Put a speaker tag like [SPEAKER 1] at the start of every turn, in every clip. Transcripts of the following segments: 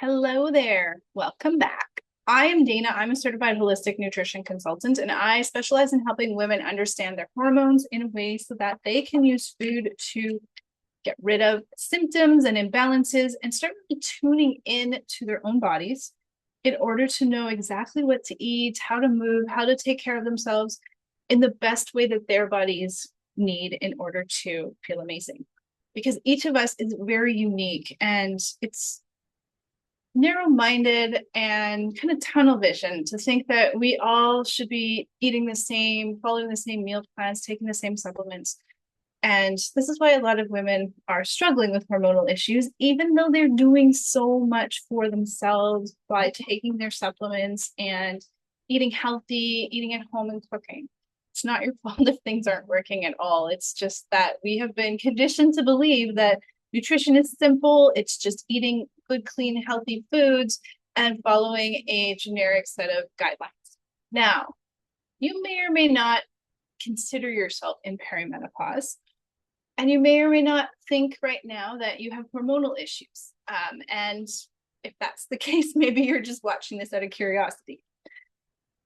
[SPEAKER 1] Hello there. Welcome back. I am Dana. I'm a certified holistic nutrition consultant, and I specialize in helping women understand their hormones in a way so that they can use food to get rid of symptoms and imbalances and start really tuning in to their own bodies in order to know exactly what to eat, how to move, how to take care of themselves in the best way that their bodies need in order to feel amazing. Because each of us is very unique, and it's narrow-minded and kind of tunnel vision to think that we all should be eating the same, following the same meal plans, taking the same supplements. And this is why a lot of women are struggling with hormonal issues, even though they're doing so much for themselves by taking their supplements and eating healthy, eating at home, and cooking. It's not your fault if things aren't working at all. It's just that we have been conditioned to believe that nutrition is simple. It's just eating good, clean, healthy foods and following a generic set of guidelines. Now, you may or may not consider yourself in perimenopause, and you may or may not think right now that you have hormonal issues. And if that's the case, maybe you're just watching this out of curiosity.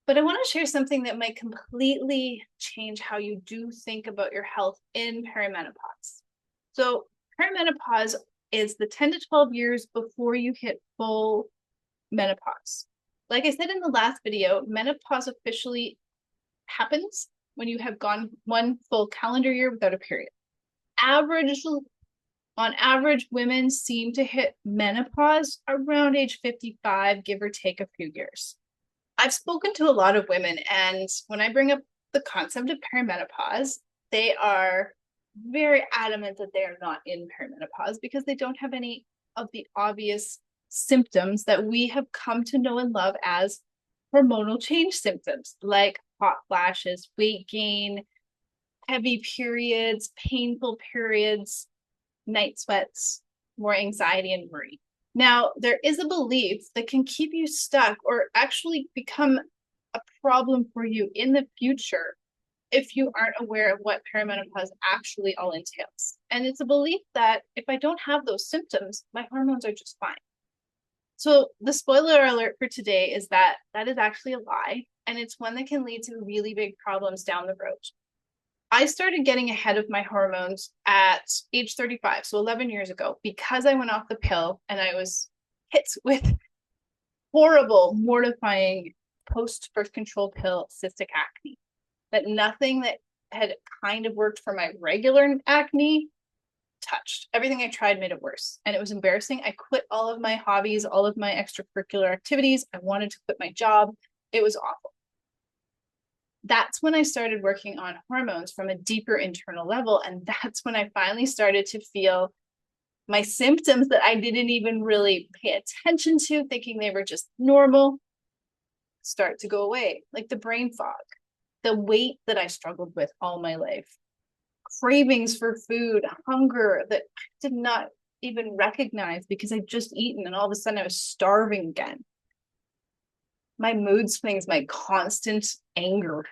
[SPEAKER 1] But I want to share something that might completely change how you do think about your health in perimenopause. So, perimenopause is the 10 to 12 years before you hit full menopause. Like I said in the last video, menopause officially happens when you have gone one full calendar year without a period. On average, women seem to hit menopause around age 55, give or take a few years. I've spoken to a lot of women, and when I bring up the concept of perimenopause, they are very adamant that they are not in perimenopause because they don't have any of the obvious symptoms that we have come to know and love as hormonal change symptoms, like hot flashes, weight gain, heavy periods, painful periods, night sweats, more anxiety and worry. Now, there is a belief that can keep you stuck or actually become a problem for you in the future if you aren't aware of what perimenopause actually all entails. And it's a belief that if I don't have those symptoms, my hormones are just fine. So the spoiler alert for today is that that is actually a lie, and it's one that can lead to really big problems down the road. I started getting ahead of my hormones at age 35, so 11 years ago, because I went off the pill and I was hit with horrible, mortifying post-birth control pill cystic acne. That nothing that had kind of worked for my regular acne touched. Everything I tried made it worse. And it was embarrassing. I quit all of my hobbies, all of my extracurricular activities. I wanted to quit my job. It was awful. That's when I started working on hormones from a deeper internal level. And that's when I finally started to feel my symptoms that I didn't even really pay attention to, thinking they were just normal, start to go away, like the brain fog, the weight that I struggled with all my life, cravings for food, hunger that I did not even recognize because I'd just eaten and all of a sudden I was starving again. My mood swings, my constant anger,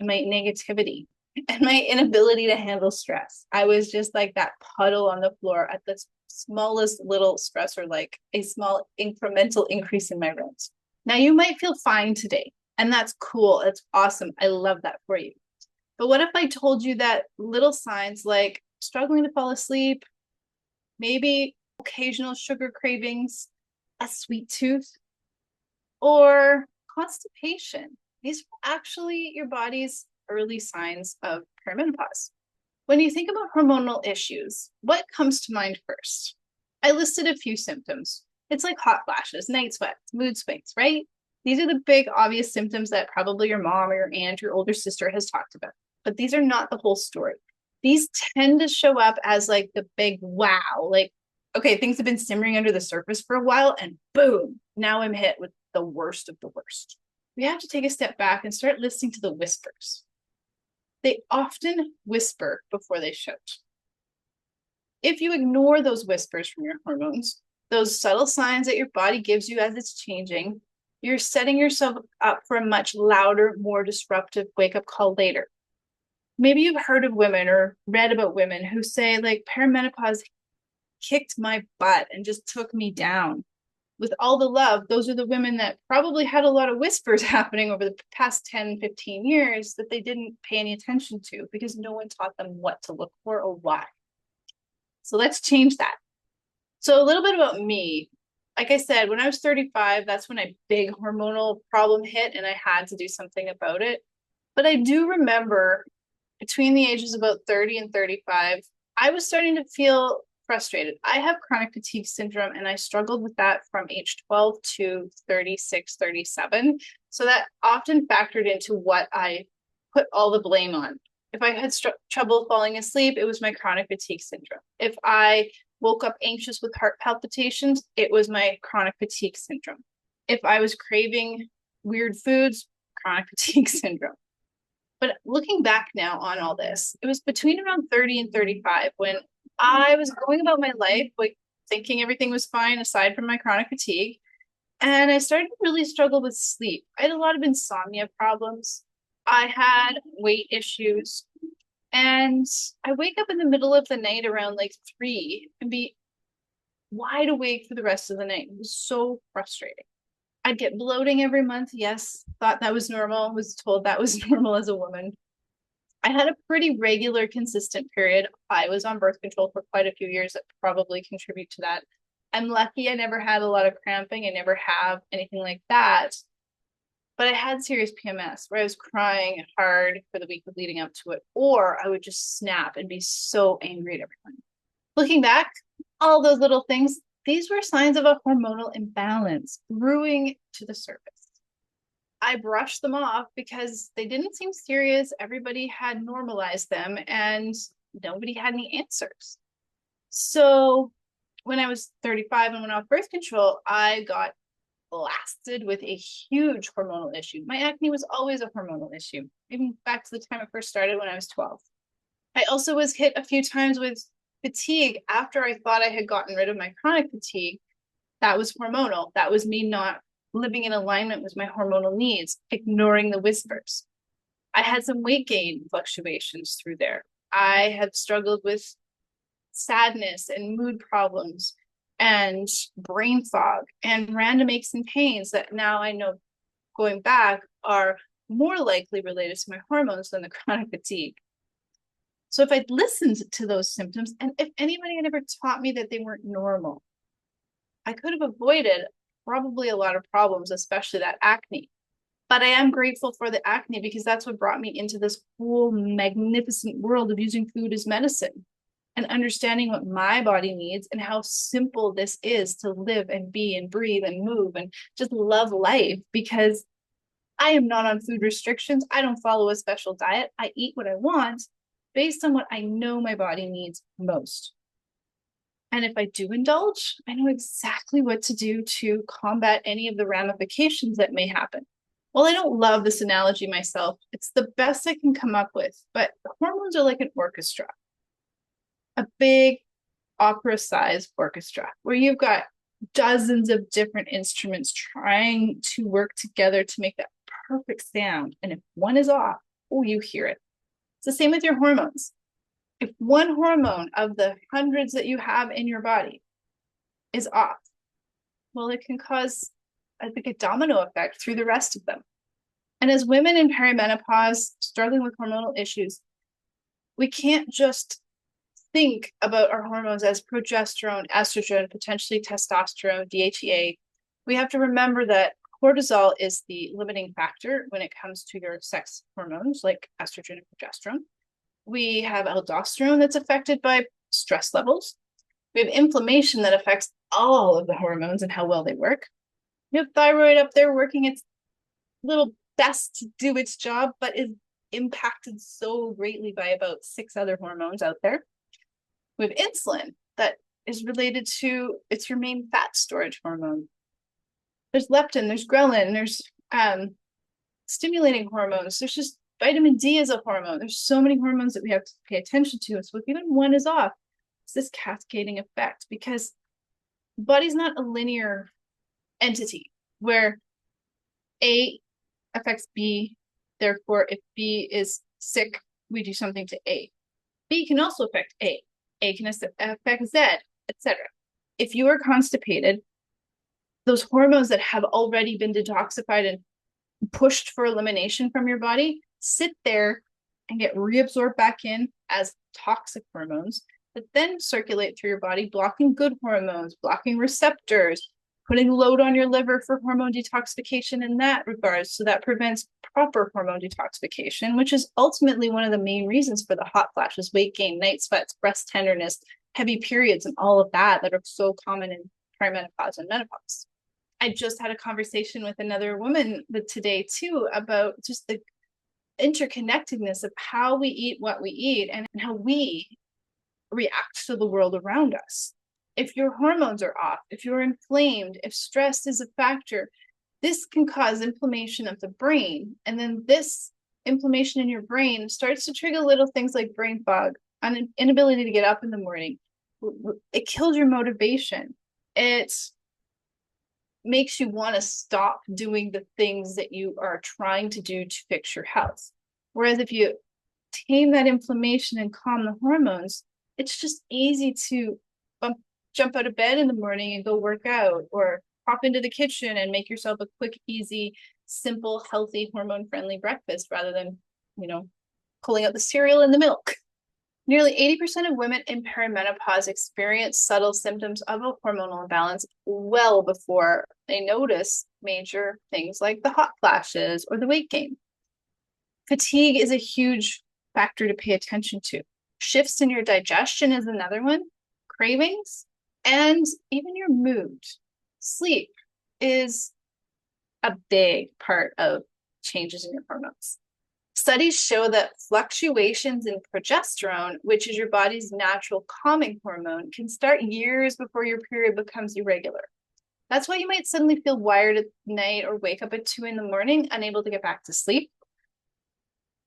[SPEAKER 1] my negativity, and my inability to handle stress. I was just like that puddle on the floor at the smallest little stressor, like a small incremental increase in my rooms. Now, you might feel fine today, and that's cool. It's awesome. I love that for you. But what if I told you that little signs like struggling to fall asleep, maybe occasional sugar cravings, a sweet tooth, or constipation, these are actually your body's early signs of perimenopause. When you think about hormonal issues, what comes to mind first? I listed a few symptoms. It's like hot flashes, night sweats, mood swings, right? These are the big obvious symptoms that probably your mom or your aunt, your older sister has talked about. But these are not the whole story. These tend to show up as like the big wow, like, okay, things have been simmering under the surface for a while and boom, now I'm hit with the worst of the worst. We have to take a step back and start listening to the whispers. They often whisper before they shout. If you ignore those whispers from your hormones, those subtle signs that your body gives you as it's changing, you're setting yourself up for a much louder, more disruptive wake up call later. Maybe you've heard of women or read about women who say, like, perimenopause kicked my butt and just took me down. with all the love, those are the women that probably had a lot of whispers happening over the past 10, 15 years that they didn't pay any attention to because no one taught them what to look for or why. So let's change that. So a little bit about me. Like I said, when I was 35, that's when a big hormonal problem hit and I had to do something about it. But I do remember between the ages of about 30 and 35, I was starting to feel frustrated. I have chronic fatigue syndrome and I struggled with that from age 12 to 36, 37. So that often factored into what I put all the blame on. If I had trouble falling asleep, it was my chronic fatigue syndrome. If I woke up anxious with heart palpitations, it was my chronic fatigue syndrome. If I was craving weird foods, chronic fatigue syndrome. But looking back now on all this, it was between around 30 and 35 when I was going about my life, like thinking everything was fine aside from my chronic fatigue. And I started to really struggle with sleep. I had a lot of insomnia problems. I had weight issues. And I wake up in the middle of the night around like 3 and be wide awake for the rest of the night. It was so frustrating. I'd get bloating every month. Yes, thought that was normal, was told that was normal as a woman. I had a pretty regular, consistent period. I was on birth control for quite a few years that probably contribute to that. I'm lucky I never had a lot of cramping. I never have anything like that. But I had serious PMS where I was crying hard for the week leading up to it, or I would just snap and be so angry at everyone. Looking back, all those little things, these were signs of a hormonal imbalance brewing to the surface. I brushed them off because they didn't seem serious. Everybody had normalized them and nobody had any answers. So when I was 35 and went off birth control, I got blasted with a huge hormonal issue. My acne was always a hormonal issue, even back to the time it first started when I was 12. I also was hit a few times with fatigue after I thought I had gotten rid of my chronic fatigue. That was hormonal. That was me not living in alignment with my hormonal needs, ignoring the whispers. I had some weight gain fluctuations through there. I had struggled with sadness and mood problems and brain fog and random aches and pains that now I know going back are more likely related to my hormones than the chronic fatigue. So if I'd listened to those symptoms, and if anybody had ever taught me that they weren't normal, I could have avoided probably a lot of problems, especially that acne. But I am grateful for the acne because that's what brought me into this whole magnificent world of using food as medicine and understanding what my body needs and how simple this is to live and be and breathe and move and just love life, because I am not on food restrictions. I don't follow a special diet. I eat what I want based on what I know my body needs most. And if I do indulge, I know exactly what to do to combat any of the ramifications that may happen. Well, I don't love this analogy myself. It's the best I can come up with, but hormones are like an orchestra, a big opera-sized orchestra where you've got dozens of different instruments trying to work together to make that perfect sound. And if one is off, oh, you hear it. It's the same with your hormones. If one hormone of the hundreds that you have in your body is off, well, it can cause, I think, a domino effect through the rest of them. And as women in perimenopause struggling with hormonal issues, we can't just think about our hormones as progesterone, estrogen, potentially testosterone, DHEA. We have to remember that cortisol is the limiting factor when it comes to your sex hormones like estrogen and progesterone. We have aldosterone that's affected by stress levels. We have inflammation that affects all of the hormones and how well they work. We have thyroid up there working its little best to do its job, but is impacted so greatly by about 6 other hormones out there. We have insulin that is related to, it's your main fat storage hormone. There's leptin, there's ghrelin, there's stimulating hormones. There's just vitamin D is a hormone. There's so many hormones that we have to pay attention to. And so if even one is off, it's this cascading effect because the body's not a linear entity where A affects B. Therefore, if B is sick, we do something to A. B can also affect A. A can affect Z, etc. If you are constipated, those hormones that have already been detoxified and pushed for elimination from your body sit there and get reabsorbed back in as toxic hormones that then circulate through your body, blocking good hormones, blocking receptors, putting load on your liver for hormone detoxification in that regard. So that prevents proper hormone detoxification, which is ultimately one of the main reasons for the hot flashes, weight gain, night sweats, breast tenderness, heavy periods, and all of that are so common in perimenopause and menopause. I just had a conversation with another woman today too about just the interconnectedness of how we eat what we eat and how we react to the world around us. If your hormones are off, if you're inflamed, if stress is a factor, this can cause inflammation of the brain. And then this inflammation in your brain starts to trigger little things like brain fog, an inability to get up in the morning. It kills your motivation. It makes you want to stop doing the things that you are trying to do to fix your health. Whereas if you tame that inflammation and calm the hormones, it's just easy to jump out of bed in the morning and go work out, or pop into the kitchen and make yourself a quick, easy, simple, healthy, hormone-friendly breakfast rather than, pulling out the cereal and the milk. Nearly 80% of women in perimenopause experience subtle symptoms of a hormonal imbalance well before they notice major things like the hot flashes or the weight gain. Fatigue is a huge factor to pay attention to. Shifts in your digestion is another one, cravings, and even your mood. Sleep is a big part of changes in your hormones. Studies show that fluctuations in progesterone, which is your body's natural calming hormone, can start years before your period becomes irregular. That's why you might suddenly feel wired at night or wake up at 2 a.m, unable to get back to sleep.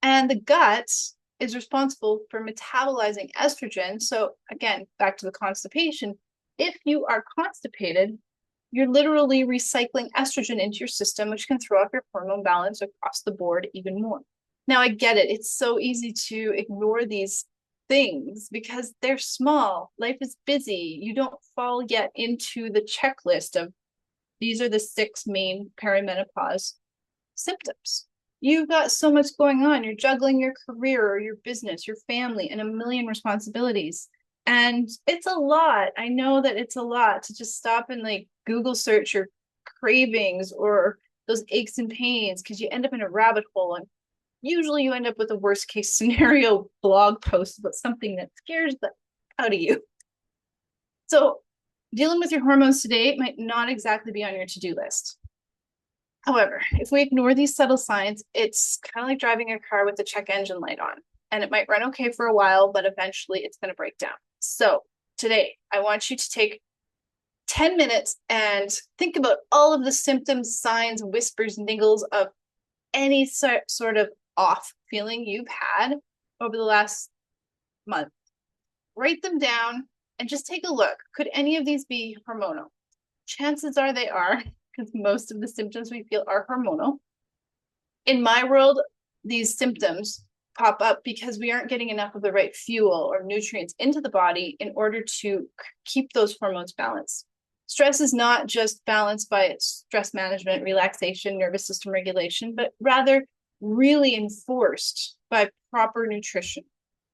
[SPEAKER 1] And the gut is responsible for metabolizing estrogen. So again, back to the constipation. If you are constipated, you're literally recycling estrogen into your system, which can throw off your hormone balance across the board even more. Now, I get it. It's so easy to ignore these things because they're small. Life is busy. You don't fall yet into the checklist of these are the 6 main perimenopause symptoms. You've got so much going on. You're juggling your career or your business, your family, and a million responsibilities. And it's a lot. I know that it's a lot to just stop and Google search your cravings or those aches and pains, because you end up in a rabbit hole. And usually you end up with a worst case scenario blog post about something that scares the out of you. So dealing with your hormones today might not exactly be on your to-do list. However, if we ignore these subtle signs, it's kind of like driving a car with the check engine light on, and it might run okay for a while, but eventually it's going to break down. So today, I want you to take 10 minutes and think about all of the symptoms, signs, whispers, niggles of any sort of off feeling you've had over the last month. Write them down and just take a look. Could any of these be hormonal? Chances are they are, because most of the symptoms we feel are hormonal. In my world, these symptoms pop up because we aren't getting enough of the right fuel or nutrients into the body in order to keep those hormones balanced. Stress is not just balanced by stress management, relaxation, nervous system regulation, but rather really enforced by proper nutrition.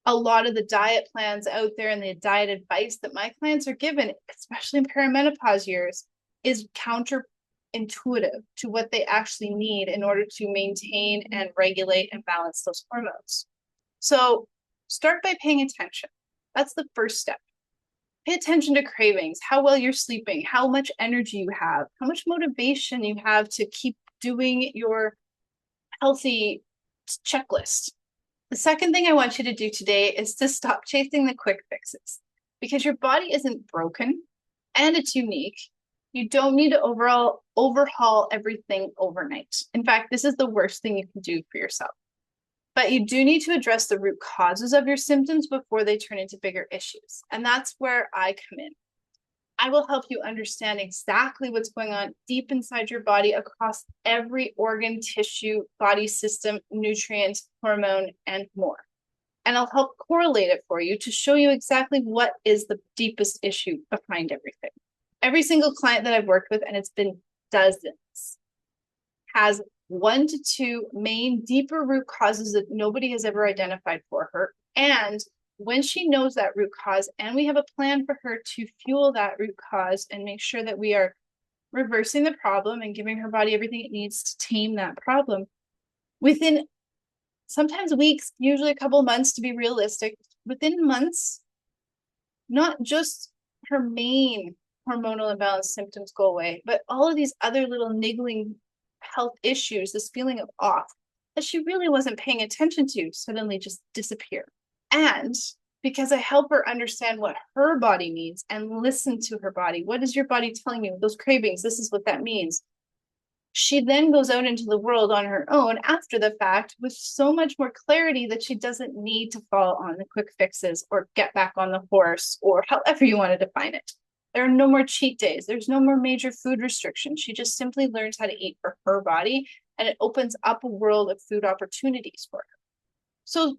[SPEAKER 1] A lot of the diet plans out there and the diet advice that my clients are given, especially in perimenopause years, is counterintuitive to what they actually need in order to maintain and regulate and balance those hormones. So start by paying attention. That's the first step. Pay attention to cravings, how well you're sleeping, how much energy you have, how much motivation you have to keep doing your healthy checklist. The second thing I want you to do today is to stop chasing the quick fixes, because your body isn't broken and it's unique. You don't need to overhaul everything overnight. In fact, this is the worst thing you can do for yourself. But you do need to address the root causes of your symptoms before they turn into bigger issues. And that's where I come in. I will help you understand exactly what's going on deep inside your body across every organ, tissue, body system, nutrient, hormone, and more. And I'll help correlate it for you to show you exactly what is the deepest issue behind everything. Every single client that I've worked with, and it's been dozens, has 1 to 2 main deeper root causes that nobody has ever identified for her. And when she knows that root cause, and we have a plan for her to fuel that root cause and make sure that we are reversing the problem and giving her body everything it needs to tame that problem, within sometimes weeks, usually a couple months to be realistic, within months, not just her main hormonal imbalance symptoms go away, but all of these other little niggling health issues, this feeling of off that she really wasn't paying attention to, suddenly just disappear. And because I help her understand what her body needs and listen to her body. What is your body telling you? Those cravings, this is what that means. She then goes out into the world on her own after the fact with so much more clarity that she doesn't need to fall on the quick fixes or get back on the horse or however you want to define it. There are no more cheat days. There's no more major food restrictions. She just simply learns how to eat for her body, and it opens up a world of food opportunities for her. So,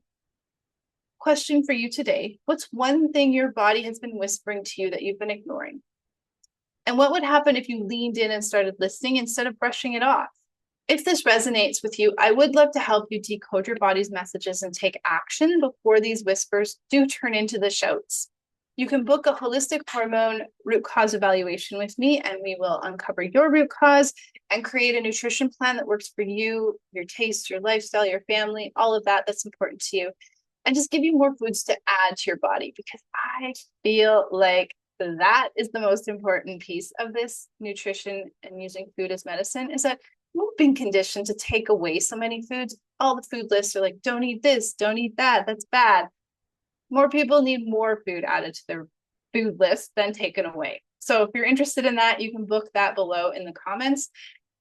[SPEAKER 1] question for you today: what's one thing your body has been whispering to you that you've been ignoring? And what would happen if you leaned in and started listening instead of brushing it off? If this resonates with you, I would love to help you decode your body's messages and take action before these whispers do turn into the shouts. You can book a holistic hormone root cause evaluation with me, and we will uncover your root cause and create a nutrition plan that works for you, your taste, your lifestyle, your family, all of that that's important to you, and just give you more foods to add to your body, because I feel like that is the most important piece of this nutrition and using food as medicine, is that we've been conditioned to take away so many foods. All the food lists are like, don't eat this, don't eat that, that's bad. More people need more food added to their food list than taken away. So if you're interested in that, you can book that below in the comments.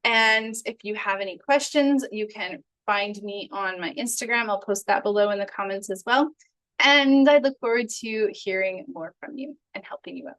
[SPEAKER 1] And if you have any questions, you can find me on my Instagram. I'll post that below in the comments as well. And I look forward to hearing more from you and helping you out.